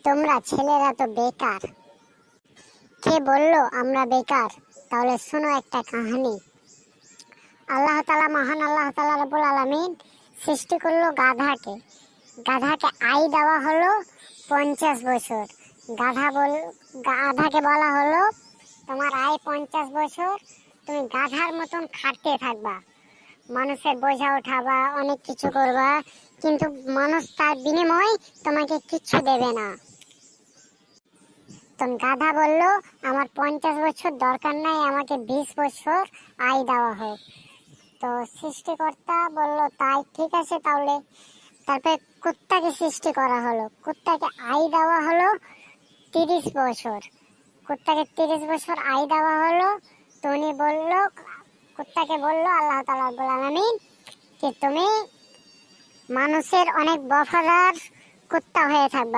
তোমরা ছেলেরা তো বেকার। কে বললো আমরা বেকার? তাহলে শোনো একটা কাহিনী। আল্লাহ তাআলা, মহান আল্লাহ তাআলা রব্বুল আলামিন সৃষ্টি করলো গাধাকে। গাধাকে আয়ু দেওয়া হলো 50 বছর। গাধাকে বলা হলো তোমার আয় 50 বছর, তুমি গাধার মতন খাটতে থাকবা, মানুষের বোঝা উঠাবা, অনেক কিছু করবা, কিন্তু মানুষ তার বিনিময়ে তোমাকে কিচ্ছু দেবে না। তো গাধা বলল আমার 50 বছর দরকার নাই, আমাকে 20 বছর আয় দেওয়া হোক। তো সৃষ্টিকর্তা বলল তাই ঠিক আছে তাহলে। তারপরে কুত্তাকে সৃষ্টি করা হলো, কুত্তাকে আয় দেওয়া হলো 30 বছর। কুত্তাকে 30 বছর আয় দেওয়া হলো। তো উনি বলল, কুত্তাকে বলল আল্লাহ তাআলা রব্বুল আলামিন যে তুমি মানুষের অনেক বফাদার কুত্তা হয়ে থাকবা।